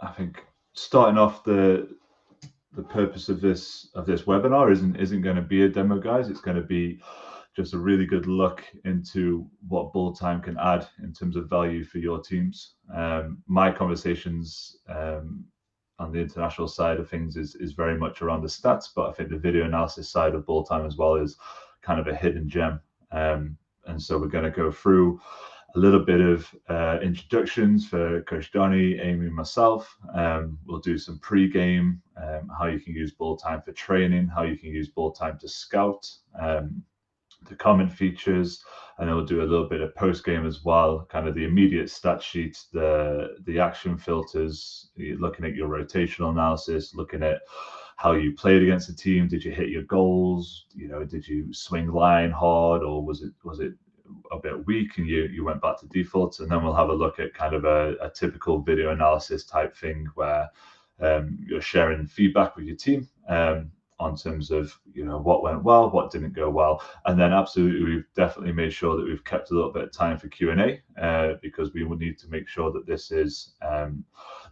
I think starting off the purpose of this webinar isn't going to be a demo, guys. It's going to be just a really good look into what Balltime can add in terms of value for your teams. My conversations on the international side of things is very much around the stats, but I think the video analysis side of Balltime as well is kind of a hidden gem. And so we're going to go through a little bit of introductions for Coach Donny, Amy, and myself. We'll do some pre-game, how you can use Balltime for training, how you can use Balltime to scout, the comment features, and then we'll do a little bit of post-game as well, kind of the immediate stat sheets, the action filters, looking at your rotational analysis, looking at how you played against the team. Did you hit your goals? Did you swing line hard, or was it a bit weak and you went back to default? And then we'll have a look at kind of a typical video analysis type thing where you're sharing feedback with your team on terms of what went well, what didn't go well. And then absolutely, we've definitely made sure that we've kept a little bit of time for Q&A because we will need to make sure that this is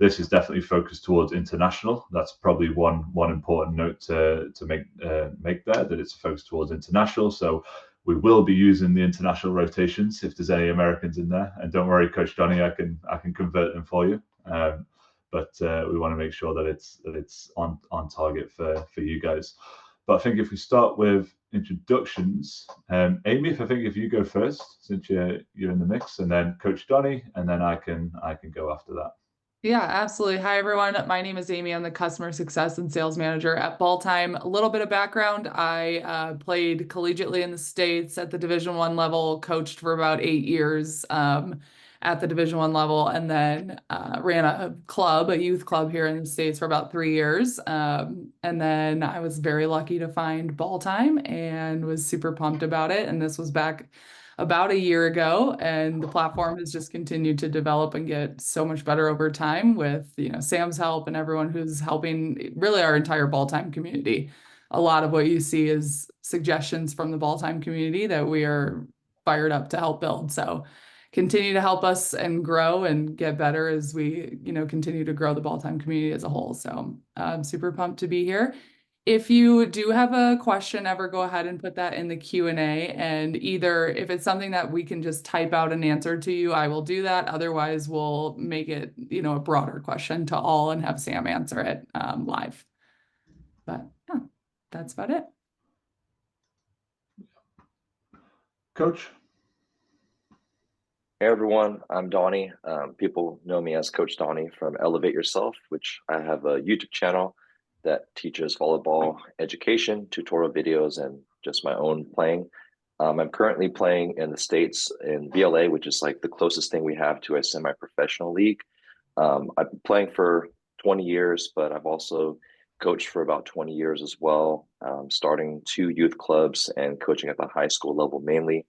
definitely focused towards international. That's probably one important note to make there, that it's focused towards international. So we will be using the international rotations if there's any Americans in there. And don't worry, Coach Donny, I can convert them for you. But we want to make sure that it's on target for you guys. But I think if we start with introductions, Amy, if you go first, since you're in the mix, and then Coach Donny, and then I can go after that. Yeah, absolutely. Hi, everyone. My name is Amy. I'm the Customer Success and Sales Manager at Balltime. A little bit of background. I played collegiately in the States at the Division I level, coached for about 8 years at the Division I level, and then ran a youth club here in the States for about 3 years. And then I was very lucky to find Balltime and was super pumped about it. And this was back about a year ago, and the platform has just continued to develop and get so much better over time with Sam's help and everyone who's helping, really our entire Balltime community. A lot of what you see is suggestions from the Balltime community that we are fired up to help build. So continue to help us and grow and get better as we continue to grow the Balltime community as a whole. So I'm super pumped to be here. If you do have a question, ever go ahead and put that in the Q&A, and either if it's something that we can just type out an answer to you, I will do that. Otherwise, we'll make it, a broader question to all and have Sam answer it live. But yeah, that's about it. Coach. Hey everyone, I'm Donny. People know me as Coach Donny from Elevate Yourself, which I have a YouTube channel that teaches volleyball education, tutorial videos, and just my own playing. I'm currently playing in the States in VLA, which is like the closest thing we have to a semi-professional league. I've been playing for 20 years, but I've also coached for about 20 years as well, starting 2 youth clubs and coaching at the high school level mainly.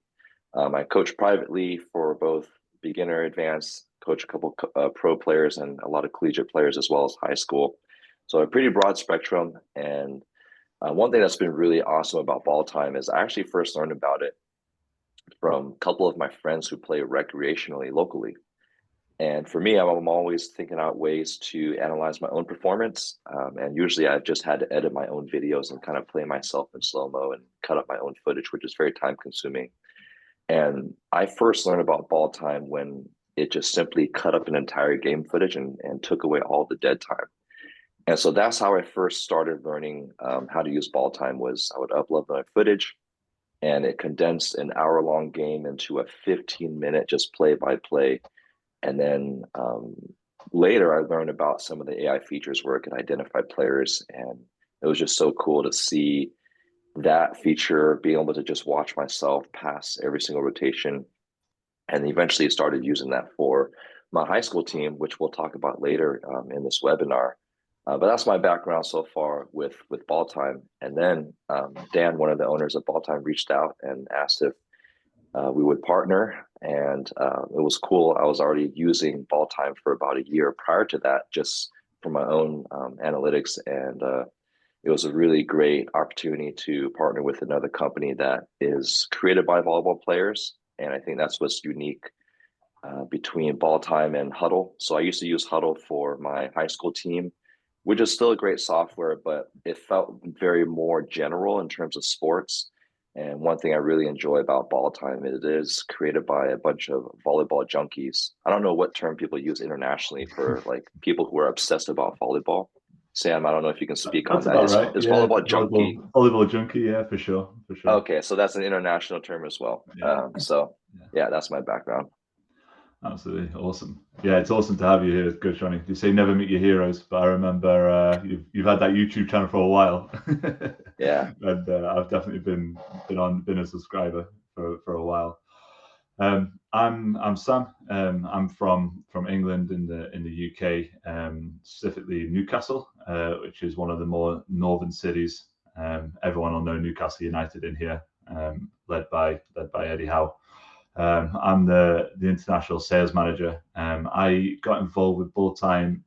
I coach privately for both beginner, advanced, coach a couple pro players and a lot of collegiate players as well as high school. So a pretty broad spectrum. And one thing that's been really awesome about Balltime is I actually first learned about it from a couple of my friends who play recreationally locally. And for me, I'm always thinking out ways to analyze my own performance. And usually I've just had to edit my own videos and kind of play myself in slow-mo and cut up my own footage, which is very time consuming. And I first learned about Balltime when it just simply cut up an entire game footage and took away all the dead time. And so that's how I first started learning how to use Balltime. Was I would upload my footage and it condensed an hour-long game into a 15-minute just play-by-play. And then later I learned about some of the AI features where it could identify players. And it was just so cool to see that feature, being able to just watch myself pass every single rotation. And eventually started using that for my high school team, which we'll talk about later in this webinar. But that's my background so far with Balltime. And then Dan, one of the owners of Balltime, reached out and asked if we would partner. And it was cool. I was already using Balltime for about a year prior to that, just for my own analytics. And it was a really great opportunity to partner with another company that is created by volleyball players. And I think that's what's unique between Balltime and Huddle. So I used to use Huddle for my high school team, which is still a great software, but it felt very more general in terms of sports. And one thing I really enjoy about Balltime, it is created by a bunch of volleyball junkies. I don't know what term people use internationally for like people who are obsessed about volleyball. Sam, I don't know if you can speak on That's that. about right. Is Yeah, volleyball junkie? volleyball junkie. Yeah, for sure, for sure. Okay, so that's an international term as well. Yeah. Yeah, that's my background. Absolutely awesome. Yeah, it's awesome to have you here, Coach Donny. You say never meet your heroes, but I remember you've had that YouTube channel for a while. Yeah, and I've definitely been a subscriber for a while. I'm Sam. I'm from England in the UK, specifically Newcastle, which is one of the more northern cities. Everyone will know Newcastle United in here, led by Eddie Howe. I'm the international sales manager. I got involved with Balltime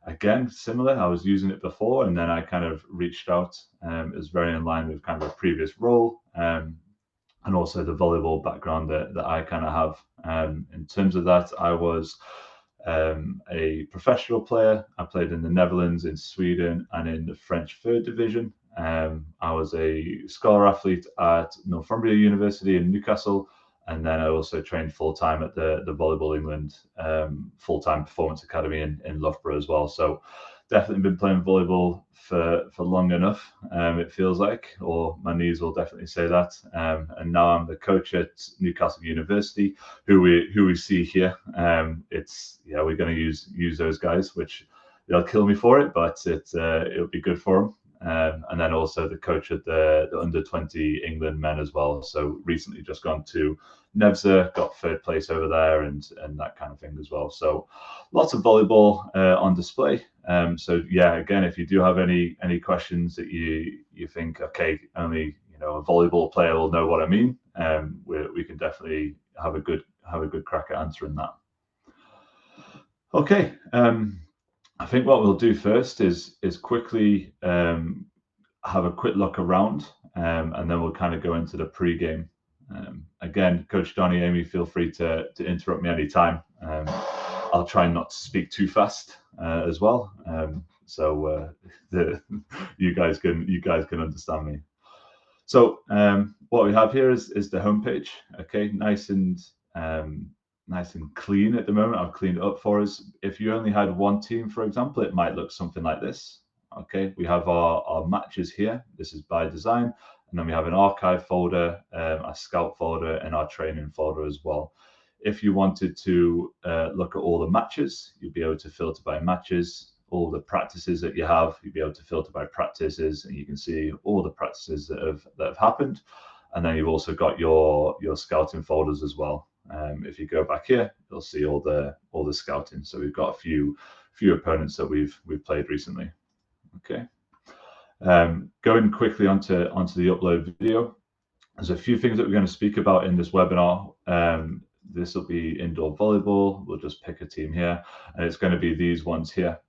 again, similar. I was using it before, and then I kind of reached out. It was very in line with kind of a previous role, and also the volleyball background that I kind of have. In terms of that, I was a professional player. I played in the Netherlands, in Sweden, and in the French third division. I was a scholar athlete at Northumbria University in Newcastle, and then I also trained full time at the Volleyball England full time performance academy in Loughborough as well. So definitely been playing volleyball for long enough, it feels like, or my knees will definitely say that. And now I'm the coach at Newcastle University, who we see here. We're going to use those guys, which they'll kill me for it, but it'll be good for them. And then also the coach at the under 20 England men as well. So recently just gone to Nevza, got third place over there, and that kind of thing as well. So lots of volleyball on display. So yeah, again, if you do have any questions that you think, okay, only a volleyball player will know what I mean, we can definitely have a good crack at answering that. Okay. I think what we'll do first is quickly have a quick look around, and then we'll kind of go into the pre-game. Again, Coach Donny, Amy, feel free to interrupt me anytime. I'll try not to speak too fast as well, so you guys can understand me. So what we have here is the homepage. Okay, nice and clean at the moment. I've cleaned it up for us. If you only had one team, for example, it might look something like this. Okay, we have our matches here. This is by design. And then we have an archive folder, a scout folder, and our training folder as well. If you wanted to look at all the matches, you'd be able to filter by matches. All the practices that you have, you'd be able to filter by practices, and you can see all the practices that have happened. And then you've also got your scouting folders as well. If you go back here, you'll see all the scouting. So we've got a few opponents that we've played recently. Okay. Going quickly onto the upload video. There's a few things that we're going to speak about in this webinar. This will be indoor volleyball. We'll just pick a team here, and it's going to be these ones here.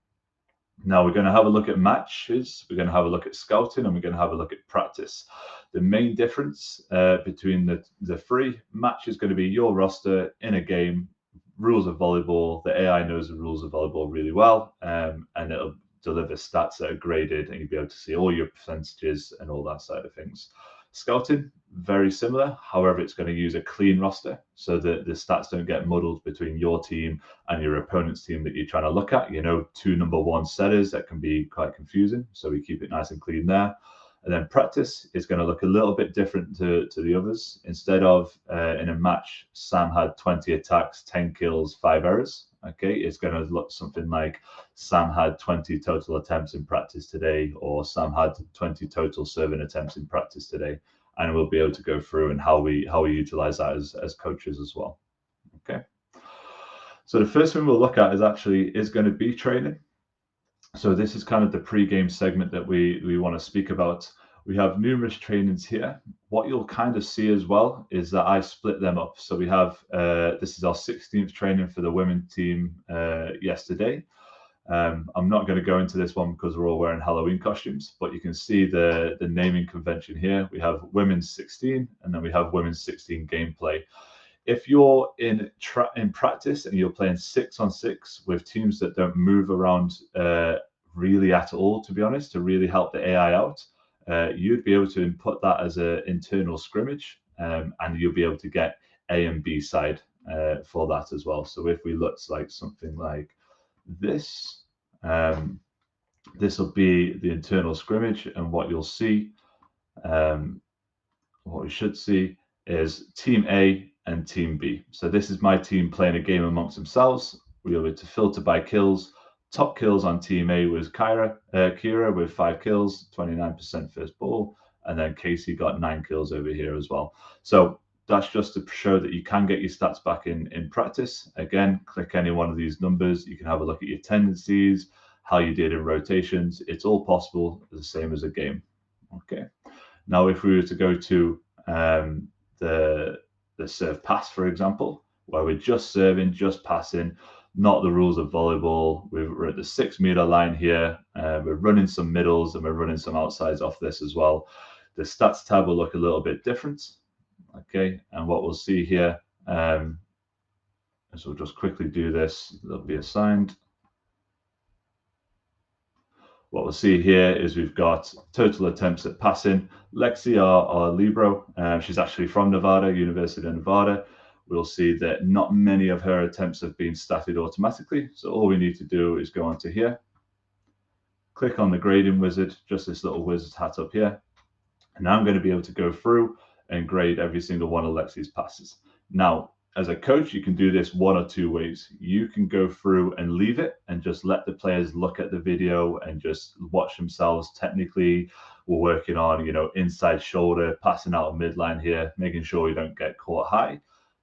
Now we're going to have a look at matches, we're going to have a look at scouting, and we're going to have a look at practice. The main difference between the three: match is going to be your roster in a game, rules of volleyball. The AI knows the rules of volleyball really well, and it'll deliver stats that are graded, and you'll be able to see all your percentages and all that side of things. Scouting, very similar. However, it's going to use a clean roster so that the stats don't get muddled between your team and your opponent's team that you're trying to look at. Two number one setters, that can be quite confusing. So we keep it nice and clean there. And then practice is going to look a little bit different to the others. Instead of in a match, Sam had 20 attacks, 10 kills, 5 errors. Okay, it's going to look something like Sam had 20 total attempts in practice today, or Sam had 20 total serving attempts in practice today. And we'll be able to go through and how we utilize that as coaches as well. Okay. So the first thing we'll look at is going to be training. So this is kind of the pre-game segment that we want to speak about. We have numerous trainings here. What you'll kind of see as well is that I split them up. So we have, this is our 16th training for the women's team yesterday. I'm not going to go into this one because we're all wearing Halloween costumes, but you can see the naming convention here. We have women's 16, and then we have women's 16 gameplay. if you're in practice and you're playing 6-on-6 with teams that don't move around really at all, to be honest, to really help the AI out, you'd be able to input that as an internal scrimmage, and you'll be able to get A and B side for that as well. So if we looked like something like this, this will be the internal scrimmage, and what you'll see, what we should see is Team A and Team B. So this is my team playing a game amongst themselves. We're able to filter by kills. Top kills on Team A was Kira with 5 kills, 29% first ball, and then Casey got 9 kills over here as well. So that's just to show that you can get your stats back in practice. Again, click any one of these numbers. You can have a look at your tendencies, how you did in rotations. It's all possible, the same as a game. Okay. Now, if we were to go to the serve pass, for example, where we're just serving, just passing, not the rules of volleyball. We're at the 6-meter line here. We're running some middles and we're running some outsides off this as well. The stats tab will look a little bit different. Okay, and what we'll see here, as we'll just quickly do this, they'll be assigned. What we'll see here is we've got total attempts at passing. Lexi, our libero, she's actually from Nevada, University of Nevada. We'll see that not many of her attempts have been statted automatically. So all we need to do is go onto here, click on the grading wizard, just this little wizard hat up here. And now I'm going to be able to go through and grade every single one of Lexi's passes. Now, as a coach, you can do this one or two ways. You can go through and leave it and just let the players look at the video and just watch themselves. Technically, we're working on, inside shoulder, passing out a midline here, making sure we don't get caught high.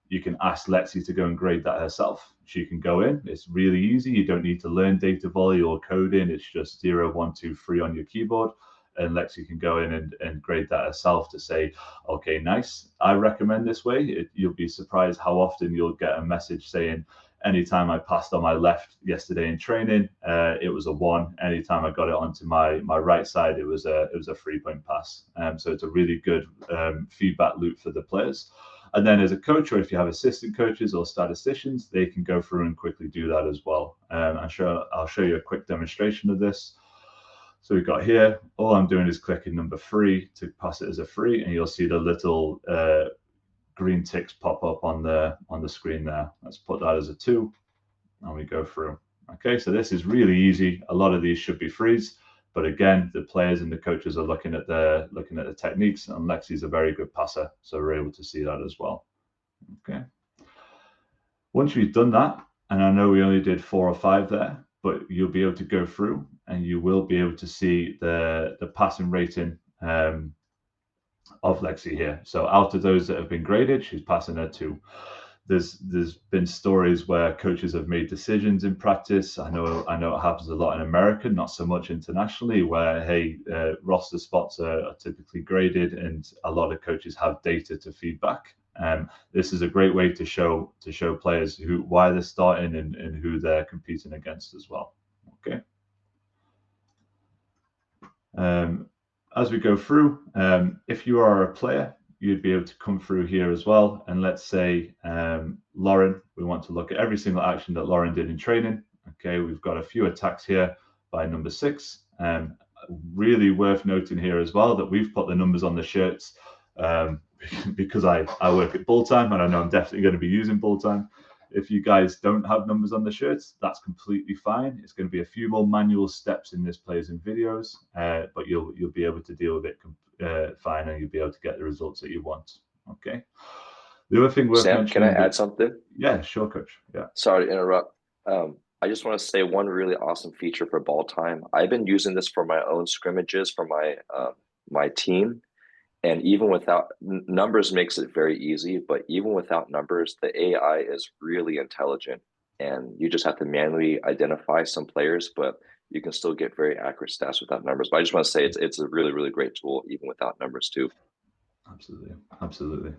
You can ask Lexi to go and grade that herself. She can go in. It's really easy. You don't need to learn data volley or coding. It's just 0, 1, 2, 3 on your keyboard. And Lexi can go in and grade that herself to say, okay, nice. I recommend this way. You'll be surprised how often you'll get a message saying, anytime I passed on my left yesterday in training, it was a 1. Anytime I got it onto my right side, it was a 3-point pass. So it's a really good feedback loop for the players. And then as a coach, or if you have assistant coaches or statisticians, they can go through and quickly do that as well. I'll show you a quick demonstration of this. So we've got here, all I'm doing is clicking number 3 to pass it as a 3, and you'll see the little green ticks pop up on the screen there. Let's put that as a 2, and we go through. Okay, so this is really easy. A lot of these should be 3s, but again, the players and the coaches are looking at the techniques, and Lexi's a very good passer, so we're able to see that as well. Okay. Once you've done that, and I know we only did 4 or 5 there, but you'll be able to go through and you will be able to see the passing rating of Lexi here. So out of those that have been graded, she's passing a 2. There's been stories where coaches have made decisions in practice. I know it happens a lot in America, not so much internationally, where hey, roster spots are typically graded, and a lot of coaches have data to feedback. This is a great way to show players why they're starting and who they're competing against as well. Okay. As we go through, if you are a player, you'd be able to come through here as well. And let's say Lauren, we want to look at every single action that Lauren did in training. Okay, we've got a few attacks here by number 6. Really worth noting here as well that we've put the numbers on the shirts because I work at Balltime, and I know I'm definitely going to be using Balltime. If you guys don't have numbers on the shirts, that's completely fine. It's going to be a few more manual steps in this plays and videos, but you'll be able to deal with it fine, and you'll be able to get the results that you want. Okay. The other thing worth mentioning. Sam, can I add something? Yeah, sure, Coach. Yeah. Sorry to interrupt. I just want to say one really awesome feature for Balltime. I've been using this for my own scrimmages for my team. And even without numbers makes it very easy, but even without numbers, the AI is really intelligent, and you just have to manually identify some players, but you can still get very accurate stats without numbers. But I just want to say it's a really, really great tool, even without numbers too. Absolutely.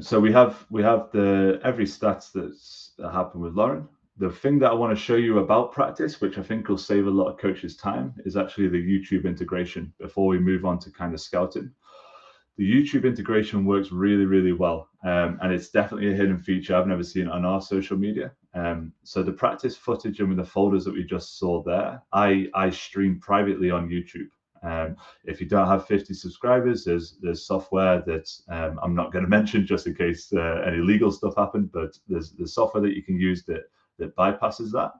So we have the every stats that happened with Lauren. The thing that I want to show you about practice, which I think will save a lot of coaches' time, is actually the YouTube integration before we move on to kind of scouting. The YouTube integration works really, really well, and it's definitely a hidden feature I've never seen on our social media. So the practice footage and with the folders that we just saw there, I stream privately on YouTube. If you don't have 50 subscribers, there's software that I'm not going to mention just in case any legal stuff happened, but there's software that you can use that bypasses that.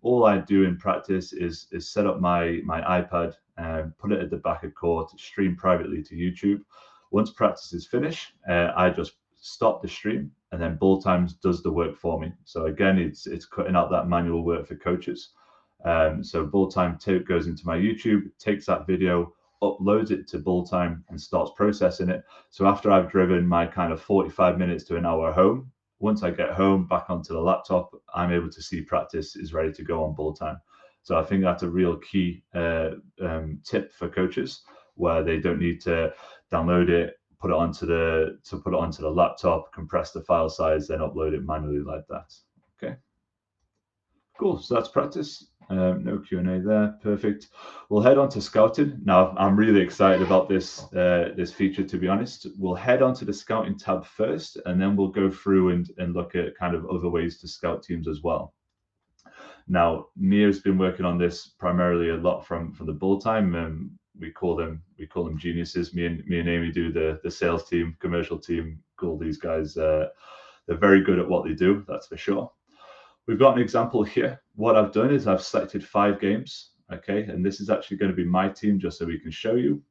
All I do in practice is set up my iPad and put it at the back of court, stream privately to YouTube. Once practice is finished, I just stop the stream, and then Balltime does the work for me. So again, it's cutting out that manual work for coaches. So Balltime goes into my YouTube, takes that video, uploads it to Balltime, and starts processing it. So after I've driven my kind of 45 minutes to an hour home, once I get home back onto the laptop, I'm able to see practice is ready to go on Balltime. So I think that's a real key tip for coaches, where they don't need to download it, put it onto the laptop, compress the file size, then upload it manually like that. Okay, cool. So that's practice. No Q&A there. Perfect. We'll head on to scouting. Now, I'm really excited about this feature, to be honest. We'll head on to the scouting tab first, and then we'll go through and look at kind of other ways to scout teams as well. Now, Nia's been working on this primarily a lot from the Balltime. We call them geniuses. Me and Amy do the sales team, commercial team. Call these guys. They're very good at what they do. That's for sure. We've got an example here. What I've done is I've selected 5 games, okay? And this is actually going to be my team, just so we can show you.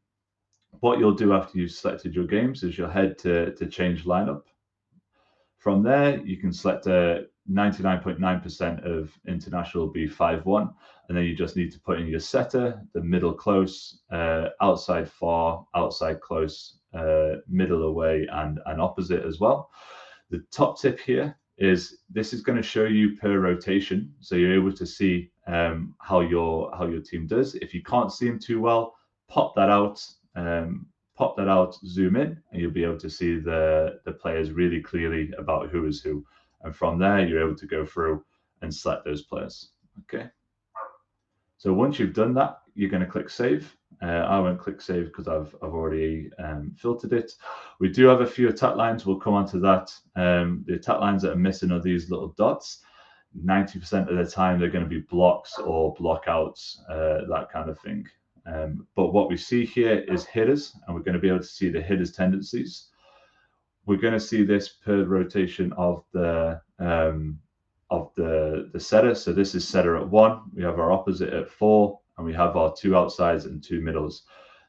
What you'll do after you've selected your games is you'll head to change lineup. From there, you can select 99.9% of international will be 5-1, and then you just need to put in your setter, the middle close, outside far, outside close, middle away, and opposite as well. The top tip here is this is going to show you per rotation, so you're able to see how your team does. If you can't see them too well, pop that out, zoom in, and you'll be able to see the players really clearly about who is who. And from there, you're able to go through and select those players. Okay. So once you've done that, you're going to click save. I won't click save because I've already filtered it. We do have a few attack lines. We'll come on to that. The attack lines that are missing are these little dots. 90% of the time, they're going to be blocks or blockouts, that kind of thing. But what we see here is hitters, and we're going to be able to see the hitters' tendencies. We're going to see this per rotation of the setter. So this is setter at 1. We have our opposite at 4. And we have our 2 outsides and 2 middles.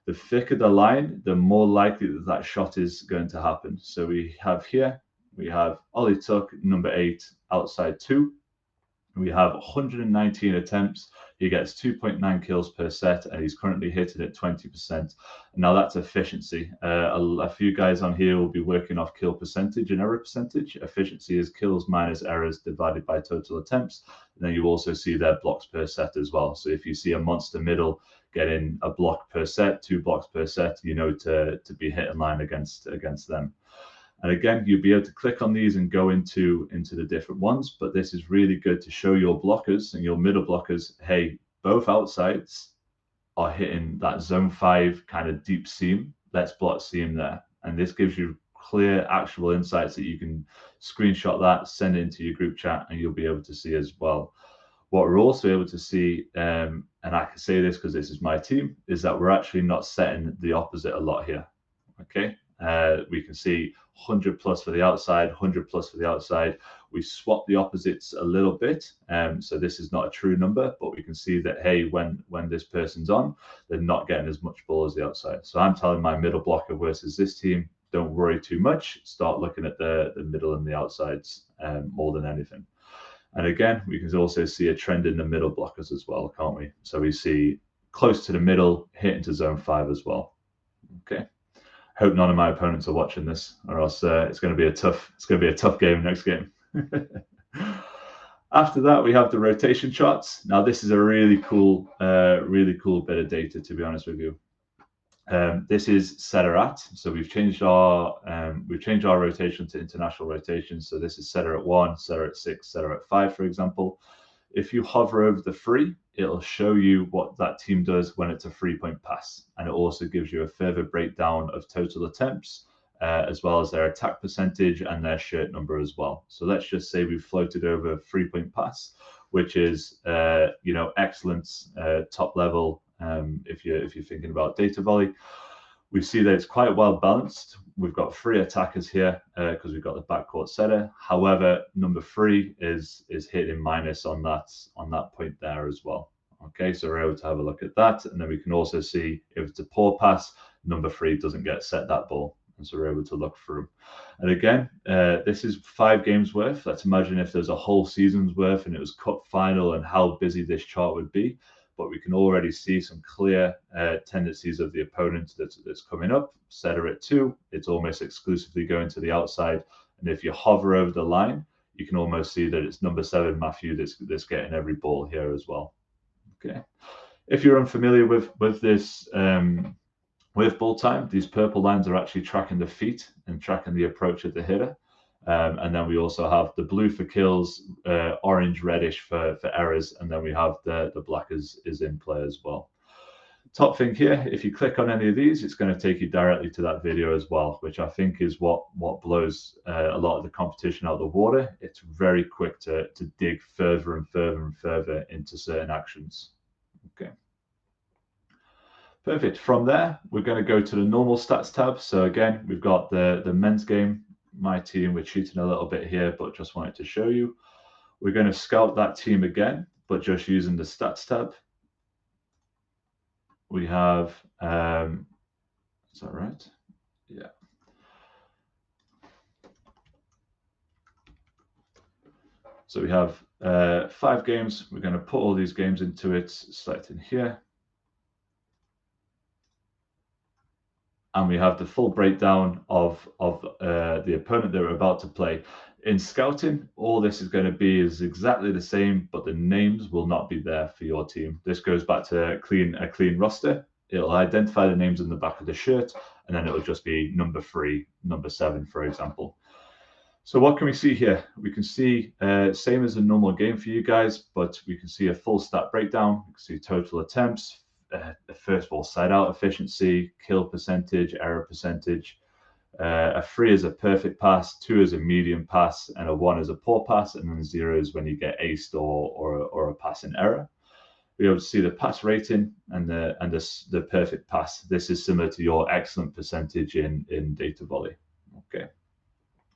The thicker the line, the more likely that shot is going to happen. So we have here, we have Ollie Tuck, number 8, outside 2. We have 119 attempts. He gets 2.9 kills per set, and he's currently hitting at 20%. Now that's efficiency. A few guys on here will be working off kill percentage and error percentage. Efficiency is kills minus errors divided by total attempts. And then you also see their blocks per set as well. So if you see a monster middle getting a block per set, 2 blocks per set, you know to be hit in line against them. And again, you'll be able to click on these and go into the different ones, but this is really good to show your blockers and your middle blockers, hey, both outsides are hitting that zone 5 kind of deep seam. Let's block seam there. And this gives you clear, actual insights that you can screenshot that, send it into your group chat, and you'll be able to see as well. What we're also able to see, and I can say this because this is my team, is that we're actually not setting the opposite a lot here, okay? We can see 100 plus for the outside, 100 plus for the outside. We swap the opposites a little bit. So this is not a true number, but we can see that, hey, when this person's on, they're not getting as much ball as the outside. So I'm telling my middle blocker versus this team, don't worry too much. Start looking at the middle and the outsides more than anything. And again, we can also see a trend in the middle blockers as well, can't we? So we see close to the middle, hitting to zone 5 as well. Okay. Hope none of my opponents are watching this, or else it's going to be a tough game next game. After that, we have the rotation charts. Now, this is a really cool bit of data, to be honest with you. This is setter at, so we've changed our rotation to international rotation. So this is setter at 1, setter at 6, setter at 5, for example. if you hover over the free, it'll show you what that team does when it's a 3-point pass. And it also gives you a further breakdown of total attempts, as well as their attack percentage and their shirt number as well. So let's just say we've floated over a 3-point pass, which is, excellent, top level. If you're thinking about data volley, we see that it's quite well balanced. We've got 3 attackers here because we've got the backcourt setter. However, number 3 is hitting minus on that point there as well. Okay, so we're able to have a look at that, and then we can also see if it's a poor pass, number 3 doesn't get set that ball, and so we're able to look through. And again, this is 5 games worth. Let's imagine if there's a whole season's worth and it was cup final and how busy this chart would be. But we can already see some clear tendencies of the opponent that's coming up. Setter at 2, it's almost exclusively going to the outside. And if you hover over the line, you can almost see that it's number 7, Matthew, that's getting every ball here as well. Okay. If you're unfamiliar with this, with Balltime, these purple lines are actually tracking the feet and tracking the approach of the hitter. And then we also have the blue for kills, orange, reddish for errors, and then we have the black is in play as well. Top thing here, if you click on any of these, it's going to take you directly to that video as well, which I think is what blows a lot of the competition out of the water. It's very quick to dig further and further and further into certain actions. Okay. Perfect. From there, we're going to go to the normal stats tab. So again, we've got the men's game. My team, we're cheating a little bit here, but just wanted to show you. We're going to scout that team again, but just using the stats tab. We have, is that right? Yeah. So we have 5 games. We're going to put all these games into it, selecting here. And we have the full breakdown of the opponent that we're about to play. In scouting, all this is going to be is exactly the same, but the names will not be there for your team. This goes back to a clean roster. It'll identify the names in the back of the shirt, and then it'll just be number 3, number 7, for example. So what can we see here? We can see same as a normal game for you guys, but we can see a full stat breakdown. We can see total attempts, the first ball side out efficiency, kill percentage, error percentage. A 3 is a perfect pass, 2 is a medium pass, and a 1 is a poor pass, and then 0 is when you get aced or a pass in error. We're able to see the pass rating and the perfect pass. This is similar to your excellent percentage in data volley. Okay.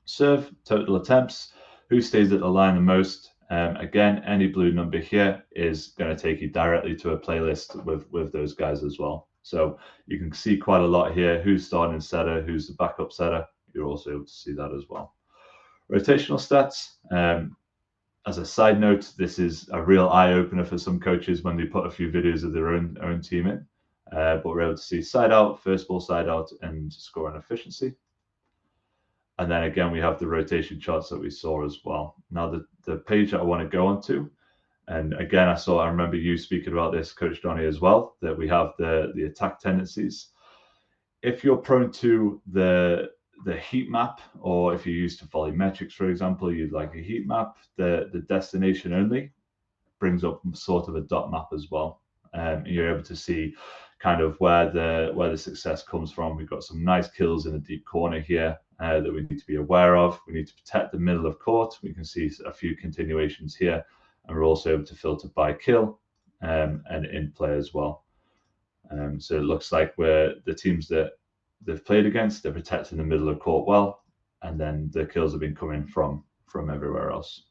Serve, total attempts, who stays at the line the most. Again, any blue number here is going to take you directly to a playlist with those guys as well. So you can see quite a lot here, who's starting setter, who's the backup setter. You're also able to see that as well. Rotational stats. As a side note, this is a real eye-opener for some coaches when they put a few videos of their own team in. But we're able to see side out, first ball side out, and scoring efficiency. And then again, we have the rotation charts that we saw as well. Now, the page that I want to go on to, and again, I remember you speaking about this, Coach Donny, as well, that we have the attack tendencies. If you're prone to the heat map, or if you're used to volumetrics, for example, you'd like a heat map, the destination only brings up sort of a dot map as well. You're able to see kind of where the success comes from. We've got some nice kills in the deep corner here that we need to be aware of. We need to protect the middle of court. We can see a few continuations here, and we're also able to filter by kill and in play as well. So it looks like we're the teams that they've played against, they're protecting the middle of court well, and then the kills have been coming from everywhere else.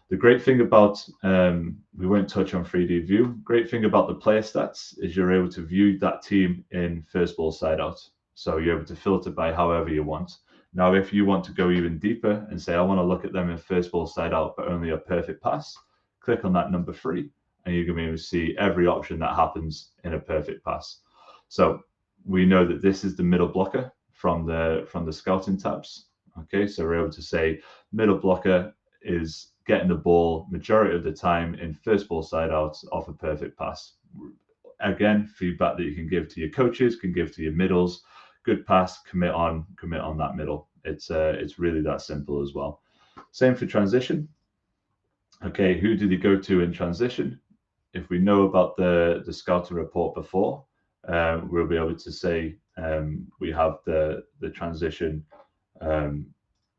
The great thing about, we won't touch on 3D view, great thing about the player stats is you're able to view that team in first ball side out. So you're able to filter by however you want. Now, if you want to go even deeper and say, I want to look at them in first ball side out, but only a perfect pass, click on that number 3, and you're going to be able to see every option that happens in a perfect pass. So we know that this is the middle blocker from the scouting tabs. Okay, so we're able to say middle blocker is getting the ball majority of the time in first ball side out off a perfect pass. Again, feedback that you can give to your coaches, can give to your middles. Good pass, commit on that middle. It's really that simple as well. Same for transition. Okay, who did he go to in transition? If we know about the scouting report before, we'll be able to say we have the transition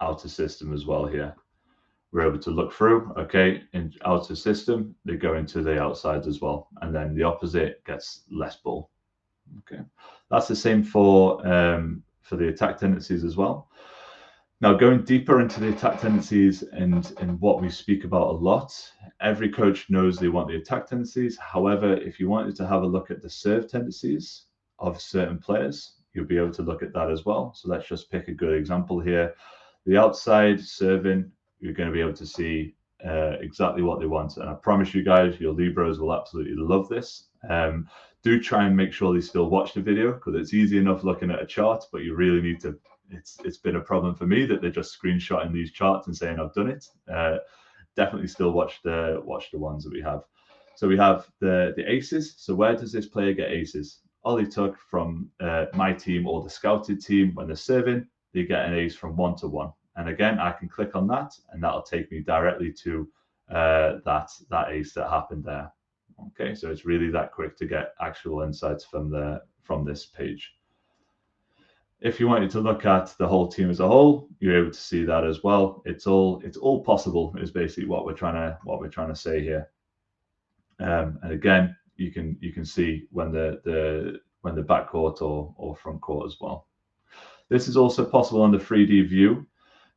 outer system as well here. We're able to look through, okay, in outer system, they go into the outside as well. And then the opposite gets less ball. Okay, that's the same for the attack tendencies as well. Now, going deeper into the attack tendencies and what we speak about a lot, every coach knows they want the attack tendencies. However, if you wanted to have a look at the serve tendencies of certain players, you'll be able to look at that as well. So let's just pick a good example here. The outside serving, you're going to be able to see exactly what they want. And I promise you guys, your Libros will absolutely love this. Do try and make sure they still watch the video, because it's easy enough looking at a chart, but you really need to. It's been a problem for me that they're just screenshotting these charts and saying I've done it. Definitely still watch the ones that we have. So we have the aces. So where does this player get aces? All he took from my team or the scouted team when they're serving, they get an ace from 1 to 1. And again, I can click on that, and that'll take me directly to that ace that happened there. Okay, so it's really that quick to get actual insights from this page. If you wanted to look at the whole team as a whole, you're able to see that as well. It's all possible is basically what we're trying to say here. And again, you can see when the backcourt or front court as well. This is also possible on the 3D view.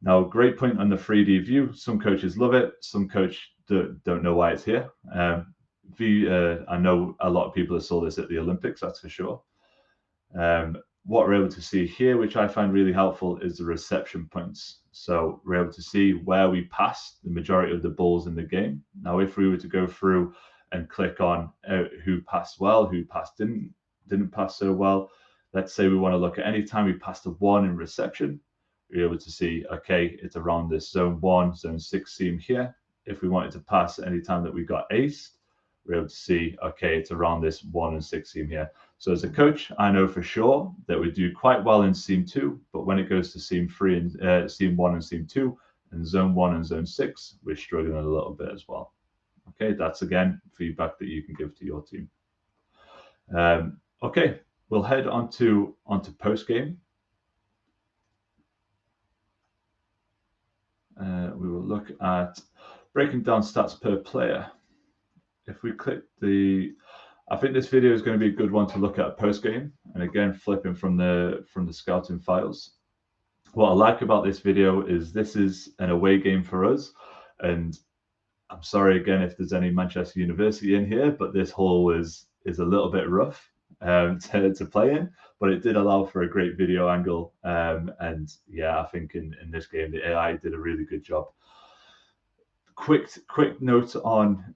Now, great point on the 3D view. Some coaches love it. Some coaches don't know why it's here. I know a lot of people have saw this at the Olympics, that's for sure. What we're able to see here, which I find really helpful, is the reception points. So we're able to see where we passed the majority of the balls in the game. Now, if we were to go through and click on who passed well, who didn't pass so well, let's say we want to look at any time we passed a 1 in reception, we're able to see, okay, it's around this zone 1, zone 6 seam here. If we wanted to pass any time that we got aced, we're able to see, okay, it's around this 1 and 6 seam here. So as a coach, I know for sure that we do quite well in seam 2, but when it goes to seam 3 and seam 1 and seam 2, and zone 1 and zone 6, we're struggling a little bit as well. Okay, that's again feedback that you can give to your team. Okay, we'll head onto post game. We will look at breaking down stats per player. If we click I think this video is going to be a good one to look at post game, and again flipping from the scouting files. What I like about this video is this is an away game for us, and I'm sorry again if there's any Manchester University in here, but this hole is a little bit rough to play in, but it did allow for a great video angle, and yeah, I think in this game the AI did a really good job. Quick note on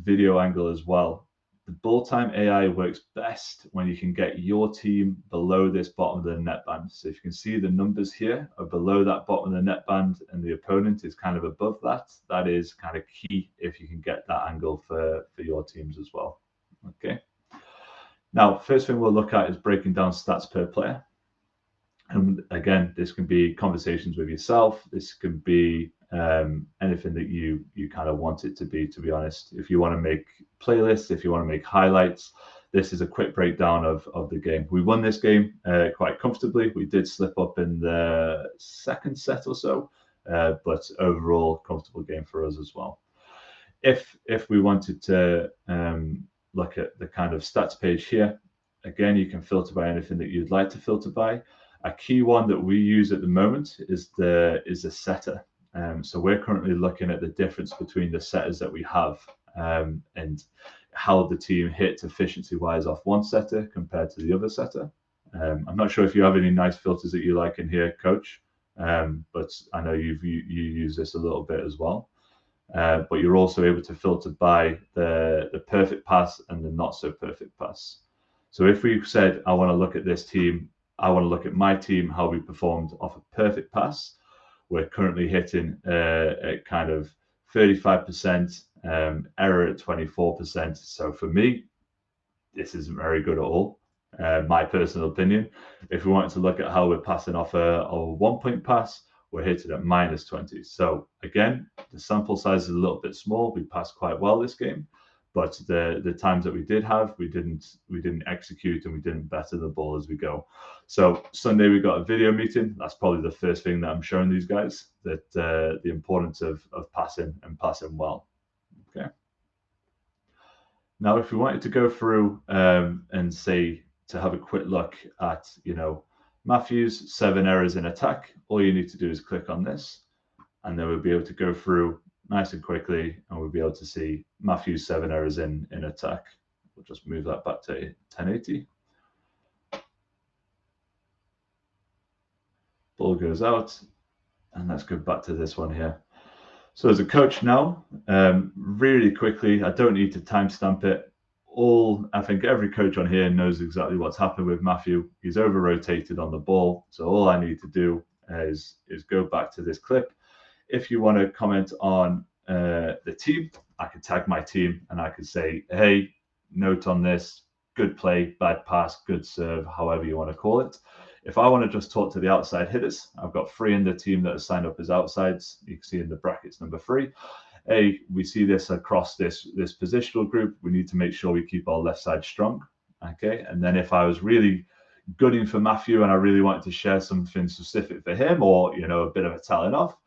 video angle as well. The Balltime AI works best when you can get your team below this bottom of the net band. So if you can see the numbers here are below that bottom of the net band and the opponent is kind of above that, that is kind of key if you can get that angle for your teams as well. Okay. Now, first thing we'll look at is breaking down stats per player. And again, this can be conversations with yourself. This can be anything that you kind of want it to be honest. If you want to make playlists, if you want to make highlights, this is a quick breakdown of the game. We won this game quite comfortably. We did slip up in the second set or so, but overall comfortable game for us as well. If we wanted to look at the kind of stats page here, again, you can filter by anything that you'd like to filter by. A key one that we use at the moment is the setter. So we're currently looking at the difference between the setters that we have and how the team hits efficiency-wise off one setter compared to the other setter. I'm not sure if you have any nice filters that you like in here, Coach, but I know you use this a little bit as well. But you're also able to filter by the perfect pass and the not so perfect pass. So if we said, I want to look at this team, I want to look at my team, how we performed off a perfect pass, we're currently hitting at kind of 35%, error at 24%. So for me, this isn't very good at all. My personal opinion. If we wanted to look at how we're passing off a 1-point pass, we're hitting at -20. So again, the sample size is a little bit small. We passed quite well this game, but the times that we did have, we didn't execute, and we didn't better the ball as we go. So Sunday we got a video meeting. That's probably the first thing that I'm showing these guys, that the importance of passing and passing well. Okay. Now, if we wanted to go through and say to have a quick look at, Matthew's 7 errors in attack, all you need to do is click on this, and then we'll be able to go through nice and quickly, and we'll be able to see Matthew's 7 errors in attack. We'll just move that back to 1080. Ball goes out, and let's go back to this one here. So as a coach now, really quickly, I don't need to timestamp it. I think every coach on here knows exactly what's happened with Matthew. He's over-rotated on the ball. So all I need to do is go back to this clip. If you want to comment on the team, I can tag my team and I can say, hey, note on this, good play, bad pass, good serve, however you want to call it. If I want to just talk to the outside hitters, I've got 3 in the team that are signed up as outsides. You can see in the brackets number 3. Hey, we see this across this positional group. We need to make sure we keep our left side strong. Okay. And then if I was really gunning for Matthew and I really wanted to share something specific for him, or a bit of a telling off,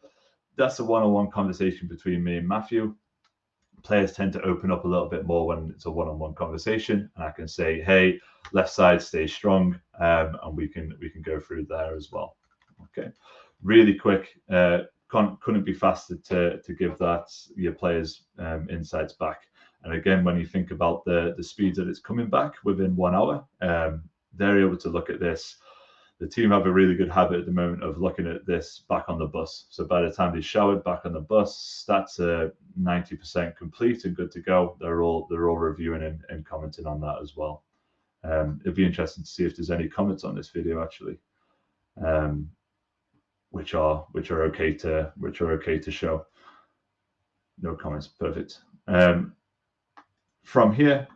that's a one-on-one conversation between me and Matthew. Players tend to open up a little bit more when it's a one-on-one conversation, and I can say, hey, left side stay strong, and we can go through there as well. Okay, really quick. Couldn't be faster to give that your players insights back. And again, when you think about the speed that it's coming back within 1 hour, they're able to look at this. The team have a really good habit at the moment of looking at this back on the bus. So by the time they showered, back on the bus, stats are 90% complete and good to go. They're all reviewing and commenting on that as well. It'd be interesting to see if there's any comments on this video actually, which are okay to show. No comments, perfect. From here,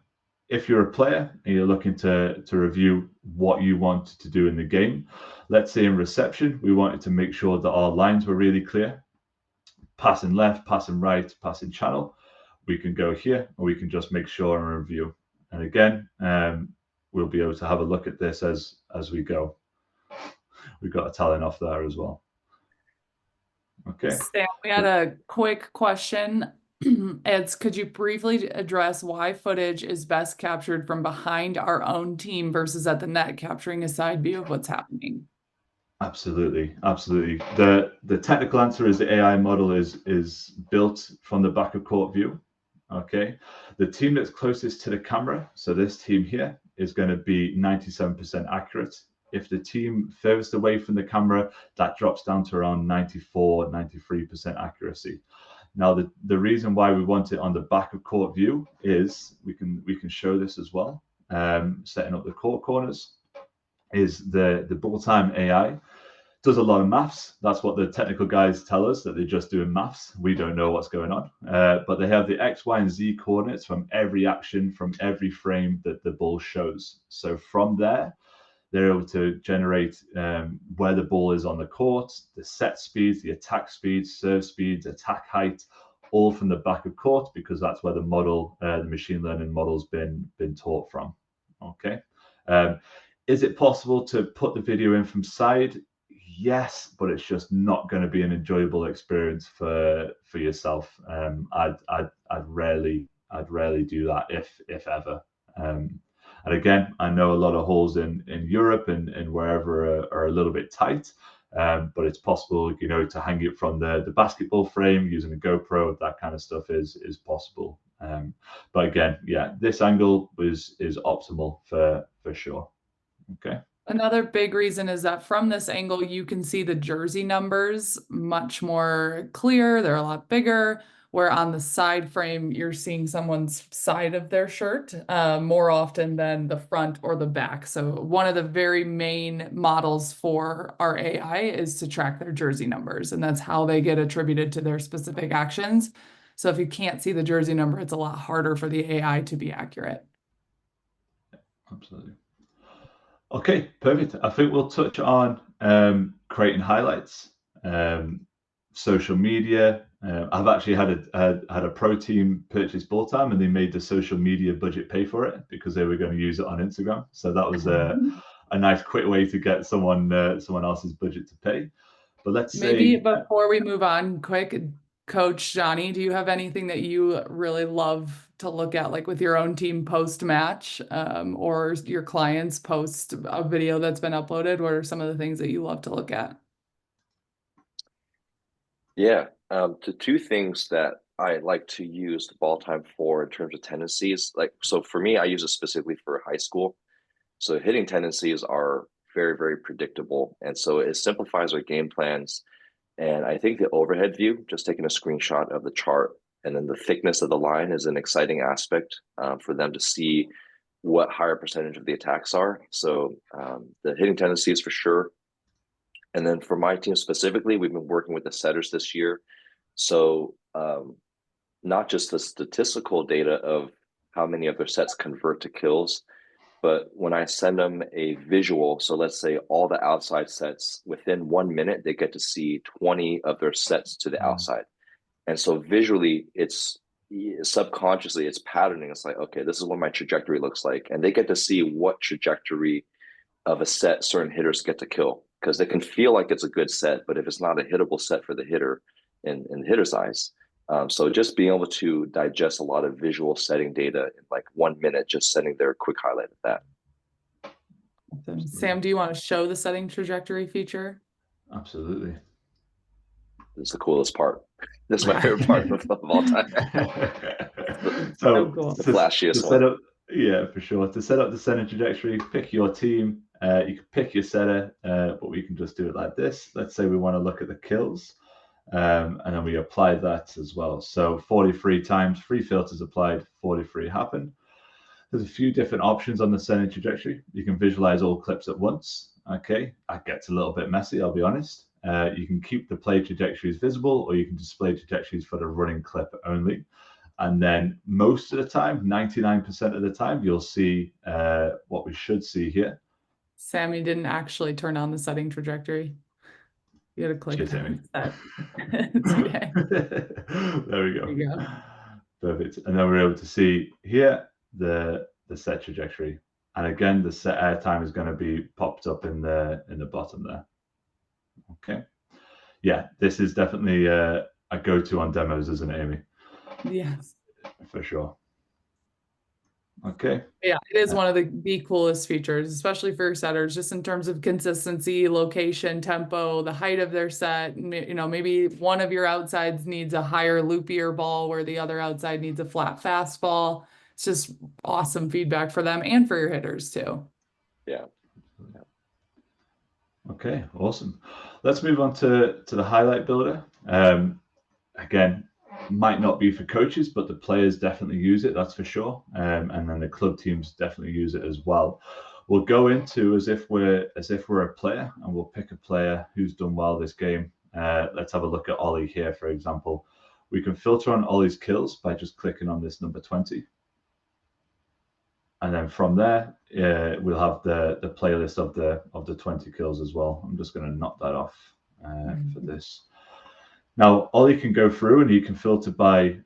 if you're a player and you're looking to review what you want to do in the game, let's say in reception, we wanted to make sure that our lines were really clear. Passing left, passing right, passing channel. We can go here and we can just make sure and review. And again, we'll be able to have a look at this as we go. We've got a telling off there as well. Okay. Sam, we had a quick question. Could you briefly address why footage is best captured from behind our own team versus at the net, capturing a side view of what's happening? Absolutely. The technical answer is the AI model is built from the back of court view. Okay. The team that's closest to the camera, so this team here, is going to be 97% accurate. If the team furthest away from the camera, that drops down to around 94, 93% accuracy. Now, the reason why we want it on the back of court view is we can show this as well. Setting up the court corners is the Balltime AI does a lot of maths. That's what the technical guys tell us, that they're just doing maths. We don't know what's going on, but they have the X, Y, and Z coordinates from every action, from every frame that the ball shows. So from there, they're able to generate where the ball is on the court, the set speeds, the attack speeds, serve speeds, attack height, all from the back of court, because that's where the model, the machine learning model's been taught from. Okay. Is it possible to put the video in from side? Yes, but it's just not going to be an enjoyable experience for yourself. I'd rarely do that, if ever. And again, I know a lot of holes in Europe and wherever are a little bit tight, but it's possible, to hang it from the basketball frame using a GoPro. That kind of stuff is possible. But again, yeah, this angle is optimal for sure. Okay. Another big reason is that from this angle, you can see the jersey numbers much more clear. They're a lot bigger. Where on the side frame, you're seeing someone's side of their shirt more often than the front or the back. So one of the very main models for our AI is to track their jersey numbers, and that's how they get attributed to their specific actions. So if you can't see the jersey number, it's a lot harder for the AI to be accurate. Absolutely. Okay, perfect. I think we'll touch on creating highlights. social media. I've actually had a pro team purchase Balltime, and they made the social media budget pay for it because they were going to use it on Instagram. So that was a nice quick way to get someone else's budget to pay. But let's Maybe say before we move on, quick, Coach Donny, do you have anything that you really love to look at, like with your own team post-match, or your clients post a video that's been uploaded? What are some of the things that you love to look at? Yeah, the two things that I like to use the Balltime for in terms of tendencies, like, so for me, I use it specifically for high school. So hitting tendencies are very, very predictable. And so it simplifies our game plans. And I think the overhead view, just taking a screenshot of the chart and then the thickness of the line is an exciting aspect for them to see what higher percentage of the attacks are. So the hitting tendencies for sure. And then for my team specifically, we've been working with the setters this year. So not just the statistical data of how many of their sets convert to kills, but when I send them a visual, so let's say all the outside sets, within 1 minute, they get to see 20 of their sets to the outside. And so visually, it's subconsciously, it's patterning. It's like, okay, this is what my trajectory looks like. And they get to see what trajectory of a set certain hitters get to kill, because they can feel like it's a good set, but if it's not a hittable set for the hitter in the hitter's eyes. So just being able to digest a lot of visual setting data in like 1 minute, just sending their quick highlight of that. Sam, do you want to show the setting trajectory feature? Absolutely. This is the coolest part. This is my favorite part of all time. So cool. The flashiest one. Yeah, for sure. To set up the setting trajectory, pick your team. You can pick your setter, but we can just do it like this. Let's say we want to look at the kills, and then we apply that as well. So 43 times, 3 filters applied, 43 happen. There's a few different options on the setting trajectory. You can visualize all clips at once. Okay, that gets a little bit messy, I'll be honest. You can keep the play trajectories visible, or you can display trajectories for the running clip only. And then most of the time, 99% of the time, you'll see what we should see here. Sammy didn't actually turn on the setting trajectory. You gotta click that. Okay. There we go. There you go. Perfect. And then we're able to see here the set trajectory. And again, the set air time is going to be popped up in the bottom there. Okay. Yeah, this is definitely a go-to on demos, isn't it, Amy? Yes. For sure. Okay. Yeah, it is one of the coolest features, especially for setters, just in terms of consistency, location, tempo, the height of their set. You know, maybe one of your outsides needs a higher, loopier ball where the other outside needs a flat fastball. It's just awesome feedback for them and for your hitters too. Yeah. Okay, awesome. Let's move on to the highlight builder. Again, might not be for coaches, but the players definitely use it, that's for sure. And then the club teams definitely use it as well. We'll go into as if we're a player, and we'll pick a player who's done well this game. Let's have a look at Ollie here, for example. We can filter on Ollie's kills by just clicking on this number 20. And then from there, we'll have the playlist of the 20 kills as well. I'm just going to knock that off for this. Now, Ollie can go through and he can filter by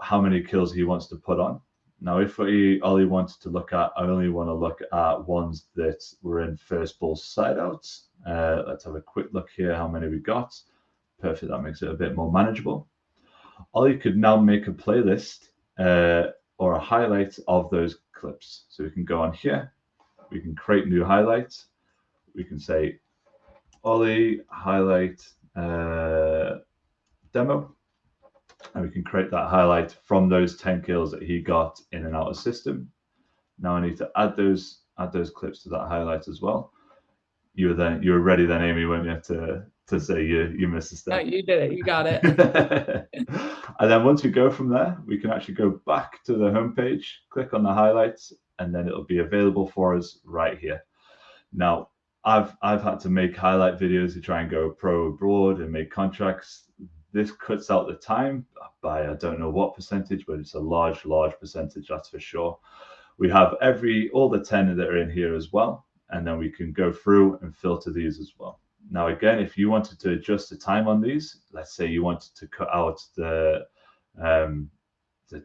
how many kills he wants to put on. Now, if Ollie wants to look at, I only want to look at ones that were in first ball side outs. Let's have a quick look here, how many we got. Perfect, that makes it a bit more manageable. Ollie could now make a playlist or a highlight of those clips. So we can go on here, we can create new highlights. We can say Ollie highlight demo, and we can create that highlight from those 10 kills that he got in and out of system. Now I need to add those clips to that highlight as well. You were ready then, Amy, weren't you, to say you missed a step? No, you did it. You got it. And then once we go from there, we can actually go back to the homepage, click on the highlights, and then it'll be available for us right here. Now, I've had to make highlight videos to try and go pro abroad and make contracts. This cuts out the time by I don't know what percentage, but it's a large percentage, that's for sure. We have all the 10 that are in here as well, and then we can go through and filter these as well. Now, again, if you wanted to adjust the time on these, let's say you wanted to cut out the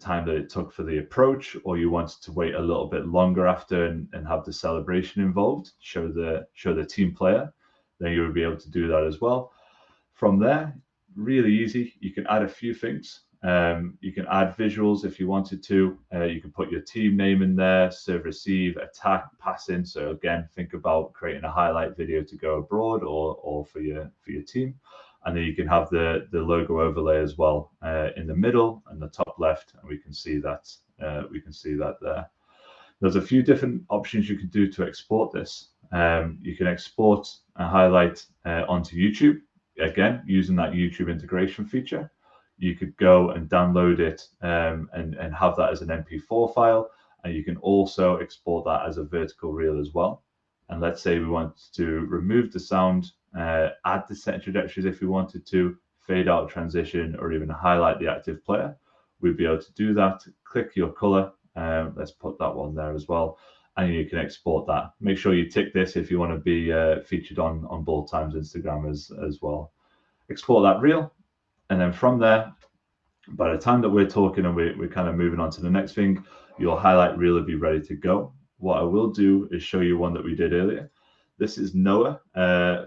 time that it took for the approach, or you wanted to wait a little bit longer after and have the celebration involved, show the team player, then you would be able to do that as well. From there, really easy. You can add a few things. You can add visuals if you wanted to. You can put your team name in there, serve, receive, attack, passing. So again, think about creating a highlight video to go abroad or for your team. And then you can have the logo overlay as well in the middle and the top left, and we can see that there. There's a few different options you can do to export this. You can export a highlight onto YouTube, again using that YouTube integration feature. You could go and download it and have that as an MP4 file, and you can also export that as a vertical reel as well. And let's say we want to remove the sound, add the set trajectories if we wanted to, fade out transition, or even highlight the active player. We'd be able to do that. Click your color. Let's put that one there as well. And you can export that. Make sure you tick this if you want to be featured on Balltime's Instagram as well. Export that reel. And then from there, by the time that we're talking and we're kind of moving on to the next thing, your highlight reel will be ready to go. What I will do is show you one that we did earlier. This is Noah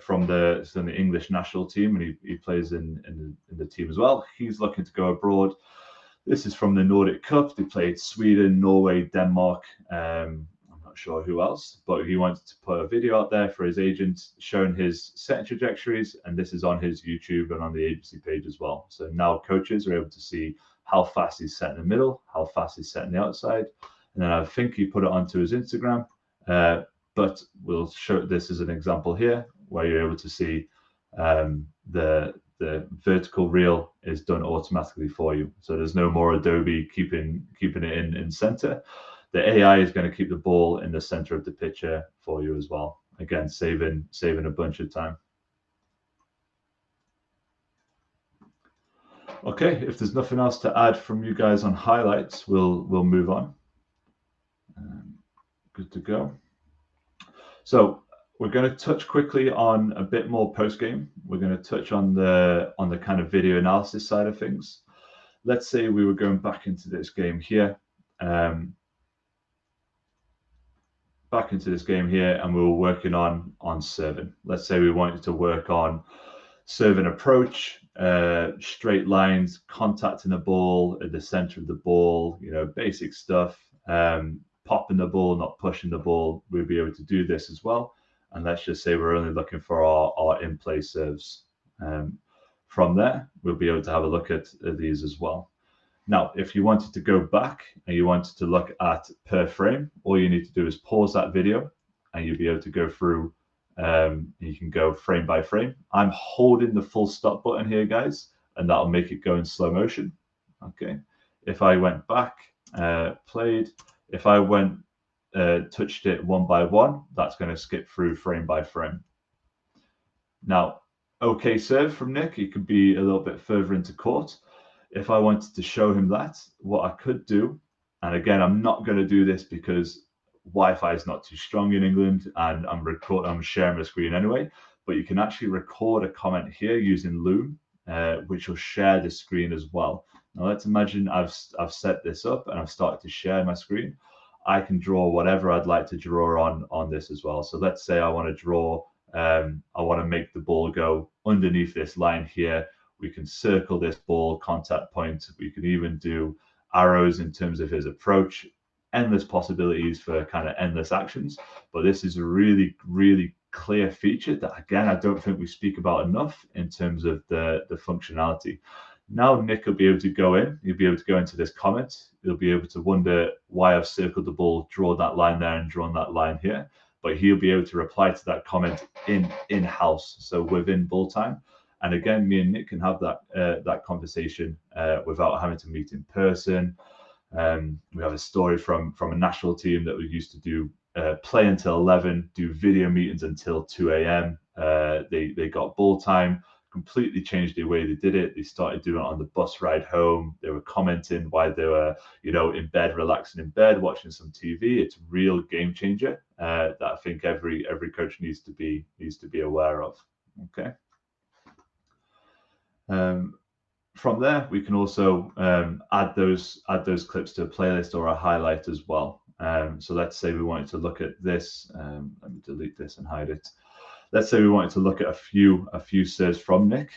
from the English national team, and he plays in the team as well. He's looking to go abroad. This is from the Nordic Cup. They played Sweden, Norway, Denmark. I'm not sure who else, but he wanted to put a video out there for his agent showing his set trajectories, and this is on his YouTube and on the agency page as well. So now coaches are able to see how fast he's set in the middle, how fast he's set in the outside, and then I think he put it onto his Instagram. But we'll show this as an example here, where you're able to see the vertical reel is done automatically for you. So there's no more Adobe keeping it in center. The AI is going to keep the ball in the center of the picture for you as well. Again, saving a bunch of time. Okay, if there's nothing else to add from you guys on highlights, we'll move on. Good to go. So we're going to touch quickly on a bit more post game. We're going to touch on the kind of video analysis side of things. Let's say we were going back into this game here, and we were working on serving. Let's say we wanted to work on serving approach, straight lines, contacting the ball at the center of the ball, basic stuff. Popping the ball, not pushing the ball. We'll be able to do this as well. And let's just say we're only looking for our in-play serves. From there, we'll be able to have a look at these as well. Now, if you wanted to go back and you wanted to look at per frame, all you need to do is pause that video and you'll be able to go through. You can go frame by frame. I'm holding the full stop button here, guys, and that'll make it go in slow motion. Okay. If I went back, played, if I went touched it one by one, that's going to skip through frame by frame. Now, okay serve from Nick, he could be a little bit further into court. If I wanted to show him that, what I could do, and again, I'm not going to do this because Wi-Fi is not too strong in England and I'm sharing my screen anyway, but you can actually record a comment here using Loom, which will share the screen as well. Now let's imagine I've set this up and I've started to share my screen. I can draw whatever I'd like to draw on this as well. So let's say I want to draw, I want to make the ball go underneath this line here. We can circle this ball contact point. We can even do arrows in terms of his approach. Endless possibilities for kind of endless actions. But this is a really, really clear feature that, again, I don't think we speak about enough in terms of the functionality. Now Nick will be able to go in. He'll be able to go into this comment. He'll be able to wonder why I've circled the ball, draw that line there and drawn that line here. But he'll be able to reply to that comment in-house, so within Balltime. And again, me and Nick can have that conversation without having to meet in person. We have a story from a national team that we used to do play until 11, do video meetings until 2 a.m. They got Balltime, completely changed the way they did it. They started doing it on the bus ride home. They were commenting while they were, in bed, relaxing in bed, watching some TV. It's a real game changer that I think every coach needs to be aware of. Okay. From there, we can also add those clips to a playlist or a highlight as well. So let's say we wanted to look at this. Let me delete this and hide it. Let's say we wanted to look at a few serves from Nick.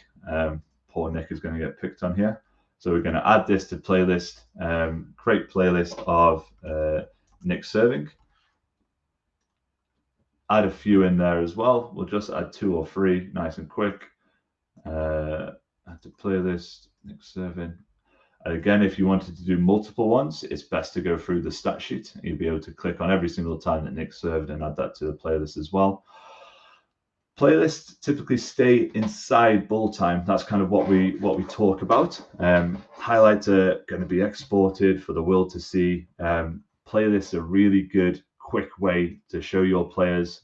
Poor Nick is going to get picked on here. So we're going to add this to playlist. Create playlist of Nick serving. Add a few in there as well. We'll just add 2 or 3, nice and quick. Add to playlist, Nick serving. And again, if you wanted to do multiple ones, it's best to go through the stat sheet. You'll be able to click on every single time that Nick served and add that to the playlist as well. Playlists typically stay inside Balltime. That's kind of what we talk about. Highlights are going to be exported for the world to see. Playlists are really good, quick way to show your players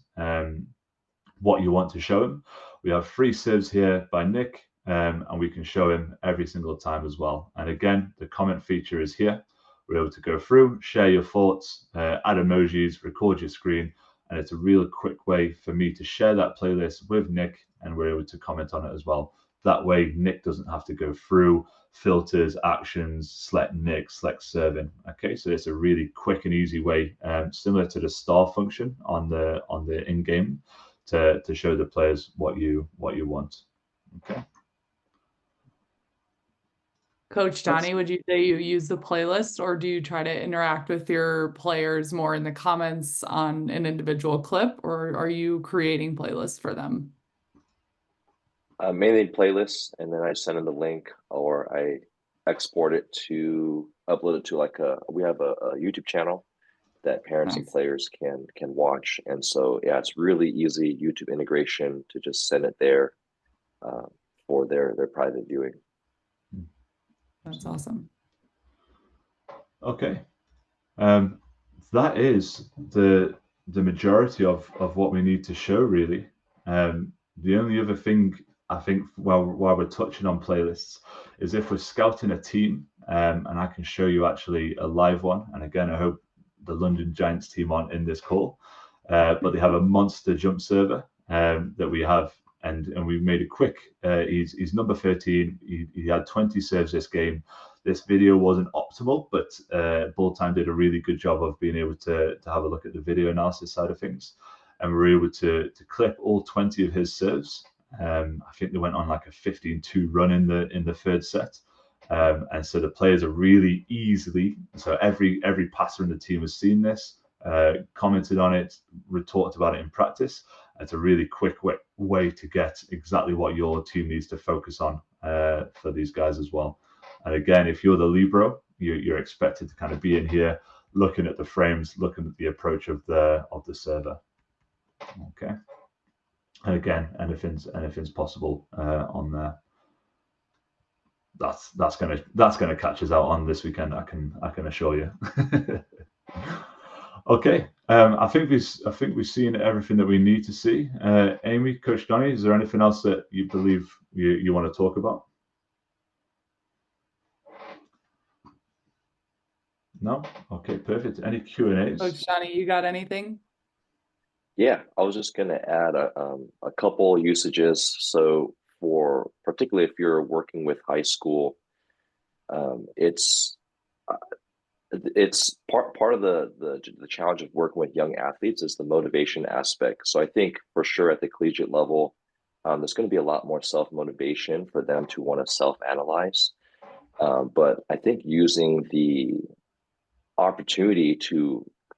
what you want to show them. We have 3 serves here by Nick, and we can show him every single time as well. And again, the comment feature is here. We're able to go through, share your thoughts, add emojis, record your screen, and it's a real quick way for me to share that playlist with Nick, and we're able to comment on it as well. That way, Nick doesn't have to go through filters, actions, select Nick, select serving. Okay, so it's a really quick and easy way, similar to the star function on the in-game, to show the players what you want. Okay. Coach Donny, would you say you use the playlist, or do you try to interact with your players more in the comments on an individual clip, or are you creating playlists for them? Mainly playlists, and then I send them the link, or I export it to upload it to we have a YouTube channel that parents and players can watch. And so, yeah, it's really easy YouTube integration to just send it there for their private viewing. That's awesome. Okay. That is the majority of what we need to show, really. The only other thing I think while we're touching on playlists is if we're scouting a team, and I can show you actually a live one. And again, I hope the London Giants team aren't in this call, but they have a monster jump server that we have, and we've made it quick. He's number 13. He had 20 serves this game. This video wasn't optimal, but Balltime did a really good job of being able to have a look at the video analysis side of things, and we were able to clip all 20 of his serves. I think they went on like a 15-2 run in the third set. And so the players are really easily, so every passer in the team has seen this, commented on it, talked about it in practice. It's a really quick way to get exactly what your team needs to focus on for these guys as well. And again, if you're the libero, you're expected to kind of be in here, looking at the frames, looking at the approach of the server. Okay. And again, anything's possible on there. That's gonna catch us out on this weekend. I can assure you. Okay. I think we've seen everything that we need to see. Amy, Coach Donny, is there anything else that you believe you want to talk about? No? Okay, perfect. Any Q&As? Coach Donny, you got anything? Yeah, I was just going to add a couple usages. So particularly if you're working with high school, it's part of the challenge of working with young athletes is the motivation aspect. So I think for sure at the collegiate level, there's going to be a lot more self-motivation for them to want to self-analyze. But I think using the opportunity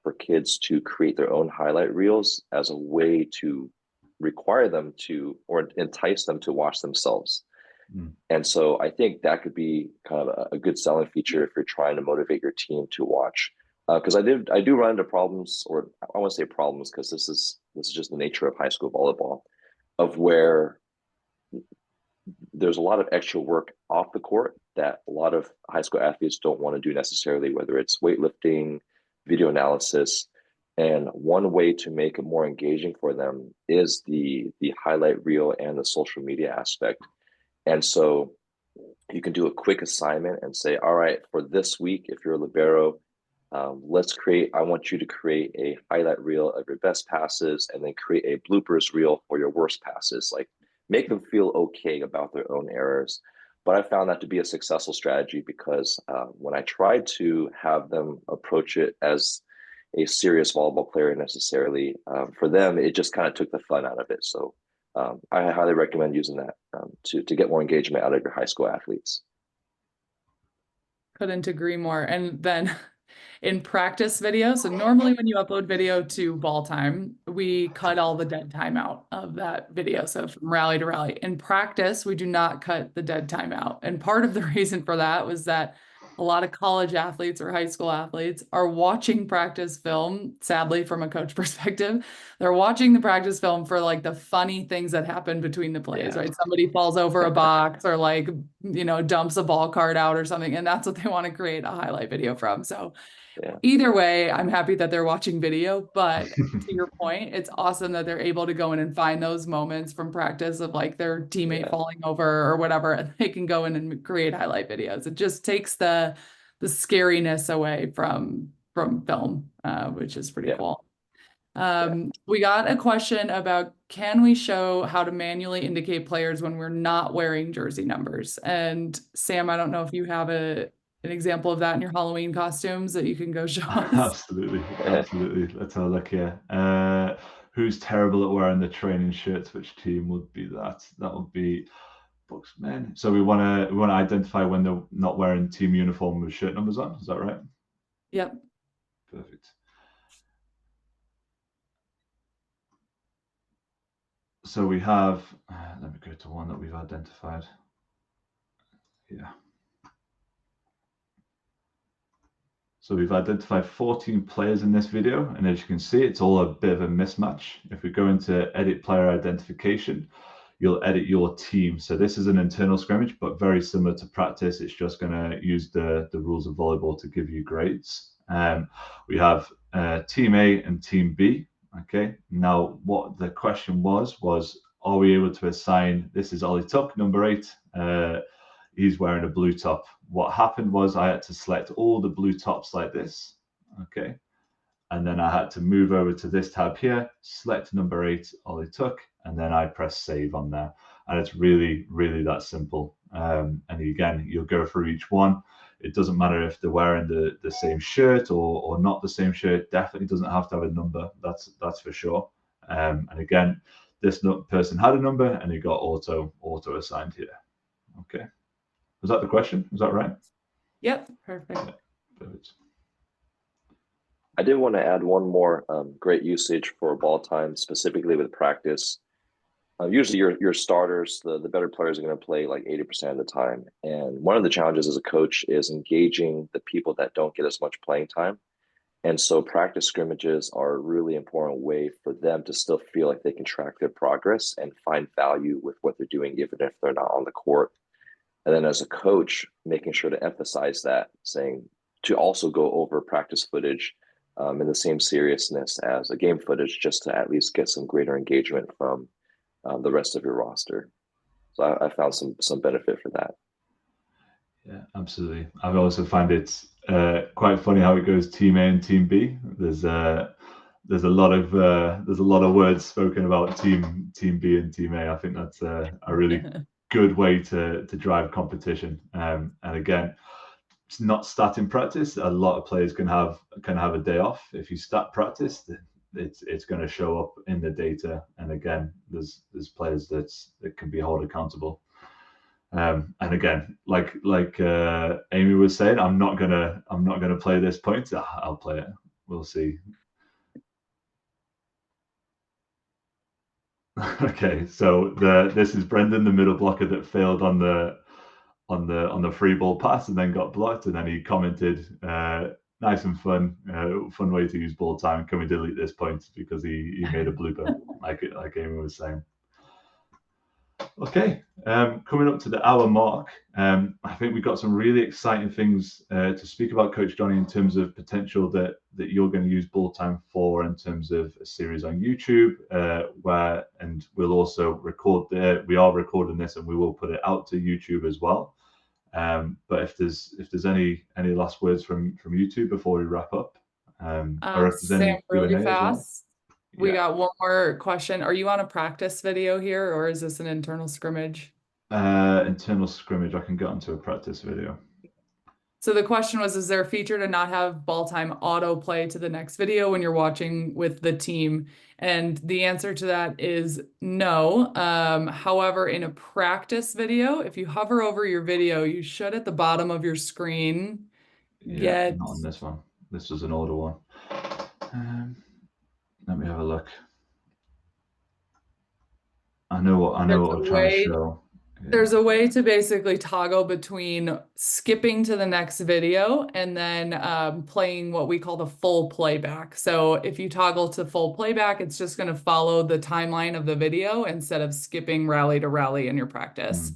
for kids to create their own highlight reels as a way to require them to, or entice them to watch themselves. And so I think that could be kind of a good selling feature if you're trying to motivate your team to watch. Because I do run into problems, or I want to say problems, because this is just the nature of high school volleyball, of where there's a lot of extra work off the court that a lot of high school athletes don't want to do necessarily, whether it's weightlifting, video analysis. And one way to make it more engaging for them is the highlight reel and the social media aspect. And so you can do a quick assignment and say, all right, for this week, if you're a libero, I want you to create a highlight reel of your best passes, and then create a bloopers reel for your worst passes. Like, make them feel okay about their own errors. But I found that to be a successful strategy because when I tried to have them approach it as a serious volleyball player necessarily, for them, it just kind of took the fun out of it. So I highly recommend using that to get more engagement out of your high school athletes. Couldn't agree more. And then in practice video, so normally when you upload video to Balltime, we cut all the dead time out of that video. So from rally to rally. In practice, we do not cut the dead time out. And part of the reason for that was that a lot of college athletes or high school athletes are watching practice film, sadly, from a coach perspective. They're watching the practice film for like the funny things that happen between the plays, right? Somebody falls over a box or like, dumps a ball card out or something. And that's what they want to create a highlight video from. So either way, I'm happy that they're watching video, but to your point, it's awesome that they're able to go in and find those moments from practice of like their teammate falling over or whatever, and they can go in and create highlight videos. It just takes the scariness away from film, which is pretty cool. We got a question about, can we show how to manually indicate players when we're not wearing jersey numbers? And Sam, I don't know if you have an example of that in your Halloween costumes that you can go show us. Absolutely. Let's have a look here. Who's terrible at wearing the training shirts? Which team would be that? That would be Bucksmen. So we want to identify when they're not wearing team uniform with shirt numbers on. Is that right? Yep. Perfect. So we have, let me go to one that we've identified. Yeah. So we've identified 14 players in this video, and as you can see, it's all a bit of a mismatch. If we go into edit player identification, you'll edit your team. So this is an internal scrimmage, but very similar to practice. It's just going to use the rules of volleyball to give you grades. We have team A and team B. Okay, now what the question was, are we able to assign, this is Ollie Tuck, number 8. He's wearing a blue top. What happened was I had to select all the blue tops like this. Okay, and then I had to move over to this tab here, select number 8, Ollie Tuck, and then I press save on there. And it's really, really that simple. And again, you'll go through each one. It doesn't matter if they're wearing the same shirt or not the same shirt. Definitely doesn't have to have a number. That's for sure. And again, this person had a number and he got auto assigned here. Okay. Was that the question? Was that right? Yep. Perfect. Yeah, perfect. I did want to add one more great usage for Balltime, specifically with practice. Usually your starters, the better players are going to play like 80% of the time. And one of the challenges as a coach is engaging the people that don't get as much playing time. And so practice scrimmages are a really important way for them to still feel like they can track their progress and find value with what they're doing, even if they're not on the court. And then as a coach, making sure to emphasize that, saying to also go over practice footage in the same seriousness as a game footage, just to at least get some greater engagement from the rest of your roster. So I found some benefit for that. Yeah, absolutely. I also find it quite funny how it goes team A and team B. There's a lot of words spoken about team B and team A. I think that's a really good way to drive competition. And again, it's not starting practice. A lot of players can have a day off. If you start practice, it's going to show up in the data. And again, there's players that can be held accountable. And again, like Amy was saying, I'm not gonna play this point. I'll play it. We'll see. Okay, so this is Brendan, the middle blocker that failed on the free ball pass and then got blocked, and then he commented, "Nice and fun way to use Balltime. Can we delete this point because he made a blooper?" like Amy was saying. Okay, coming up to the hour mark, I think we've got some really exciting things to speak about, Coach Donny, in terms of potential that you're going to use Balltime for, in terms of a series on YouTube, and we'll also record we are recording this and we will put it out to YouTube as well. But if there's any last words from YouTube before we wrap up, or if there's any Sam, really Q&A fast. as well. We got one more question. Are you on a practice video here, or is this an internal scrimmage? Internal scrimmage. I can get onto a practice video. So the question was, is there a feature to not have Balltime autoplay to the next video when you're watching with the team? And the answer to that is no. However, in a practice video, if you hover over your video, you should at the bottom of your screen get... Not on this one. This is an older one. Let me have a look. I know what I'm trying to show. There's a way to basically toggle between skipping to the next video and then playing what we call the full playback. So if you toggle to full playback, it's just going to follow the timeline of the video instead of skipping rally to rally in your practice,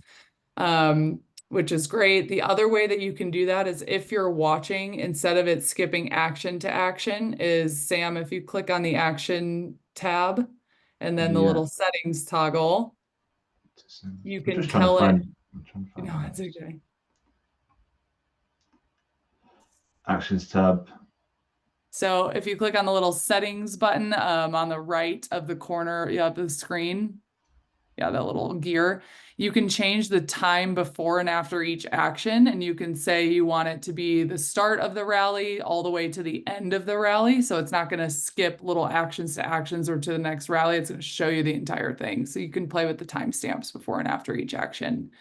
which is great. The other way that you can do that is if you're watching, instead of it skipping action to action, is Sam, if you click on the action tab and then the little settings toggle, you can tell it. No, it's okay. Actions tab. So if you click on the little settings button on the right of the corner of the screen, that little gear, you can change the time before and after each action, and you can say you want it to be the start of the rally all the way to the end of the rally. So it's not going to skip little actions to actions or to the next rally. It's going to show you the entire thing. So you can play with the timestamps before and after each action.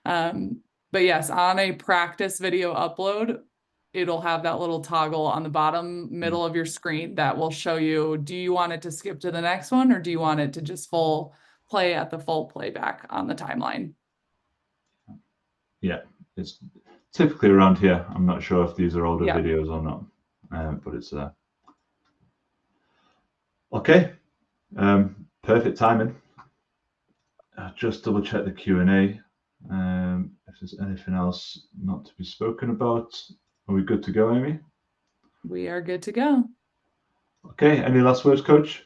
But yes, on a practice video upload, it'll have that little toggle on the bottom middle of your screen that will show you, do you want it to skip to the next one, or do you want it to just play at the full playback on the timeline? Yeah, it's typically around here. I'm not sure if these are older videos or not, but it's okay. Perfect timing. Just double check the Q&A. If there's anything else not to be spoken about, are we good to go, Amy? We are good to go. Okay, any last words, Coach?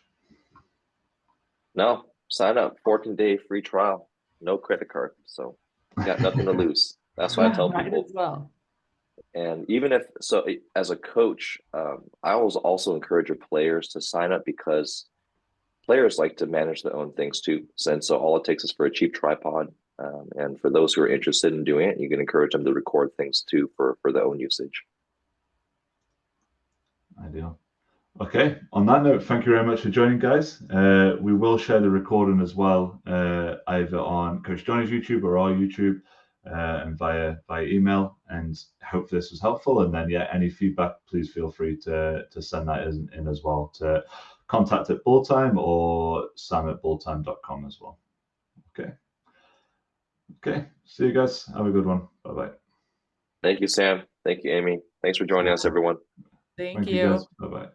No, sign up, 14-day free trial, no credit card, so you got nothing to lose. That's what I tell people. As well. And even if so, as a coach, I always also encourage your players to sign up, because players like to manage their own things too. And so all it takes is for a cheap tripod. And for those who are interested in doing it, you can encourage them to record things too for their own usage. Ideal. Okay, on that note, thank you very much for joining, guys. We will share the recording as well, either on Coach Donny's YouTube or our YouTube, and via email, and hope this was helpful. And then, any feedback, please feel free to send that in as well to contact@Balltime or sam@balltime.com as well. Okay, see you guys. Have a good one. Bye-bye. Thank you, Sam. Thank you, Amy. Thanks for joining us, everyone. Thank you. Bye-bye.